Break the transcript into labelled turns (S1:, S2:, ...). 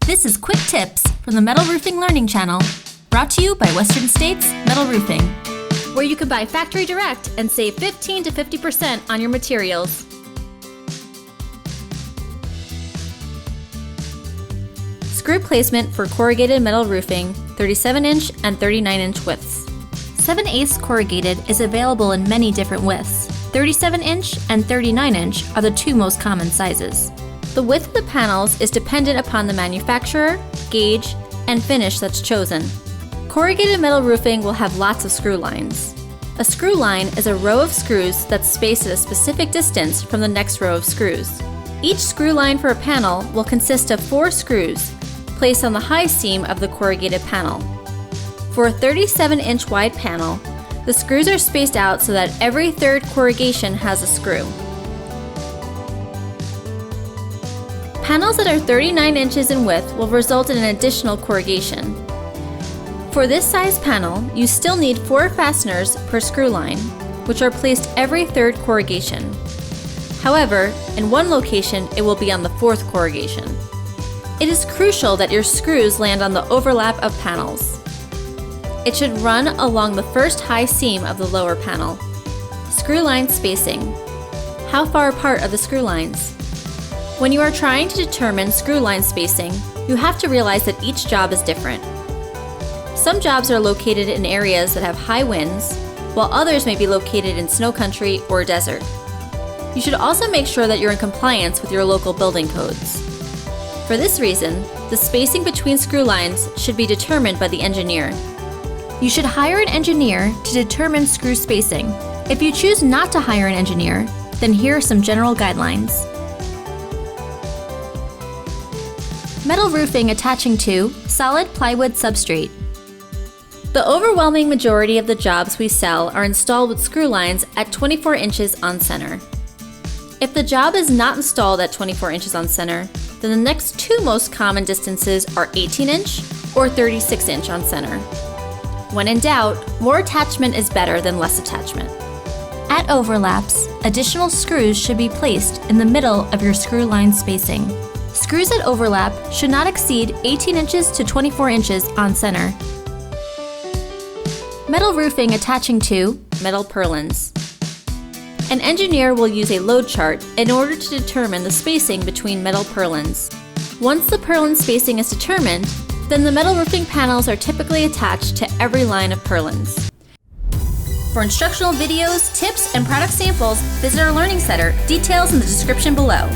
S1: This is Quick Tips from the Metal Roofing Learning Channel, brought to you by Western States Metal Roofing, where you can buy factory direct and save 15 to 50% on your materials. Screw placement for corrugated metal roofing, 37-inch and 39-inch widths. 7/8 corrugated is available in many different widths. 37-inch and 39-inch are the two most common sizes. The width of the panels is dependent upon the manufacturer, gauge, and finish that's chosen. Corrugated metal roofing will have lots of screw lines. A screw line is a row of screws that's spaced at a specific distance from the next row of screws. Each screw line for a panel will consist of 4 screws placed on the high seam of the corrugated panel. For a 37-inch wide panel, the screws are spaced out so that every third corrugation has a screw. Panels that are 39 inches in width will result in an additional corrugation. For this size panel, you still need 4 fasteners per screw line, which are placed every third corrugation. However, in one location, it will be on the 4th corrugation. It is crucial that your screws land on the overlap of panels. It should run along the first high seam of the lower panel. Screw line spacing. How far apart are the screw lines? When you are trying to determine screw line spacing, you have to realize that each job is different. Some jobs are located in areas that have high winds, while others may be located in snow country or desert. You should also make sure that you're in compliance with your local building codes. For this reason, the spacing between screw lines should be determined by the engineer. You should hire an engineer to determine screw spacing. If you choose not to hire an engineer, then here are some general guidelines. Metal roofing attaching to solid plywood substrate. The overwhelming majority of the jobs we sell are installed with screw lines at 24 inches on center. If the job is not installed at 24 inches on center, then the next 2 most common distances are 18-inch or 36-inch on center. When in doubt, more attachment is better than less attachment. At overlaps, additional screws should be placed in the middle of your screw line spacing. Screws at overlap should not exceed 18 inches to 24 inches on center. Metal roofing attaching to metal purlins. An engineer will use a load chart in order to determine the spacing between metal purlins. Once the purlin spacing is determined, then the metal roofing panels are typically attached to every line of purlins. For instructional videos, tips, and product samples, visit our Learning Center, details in the description below.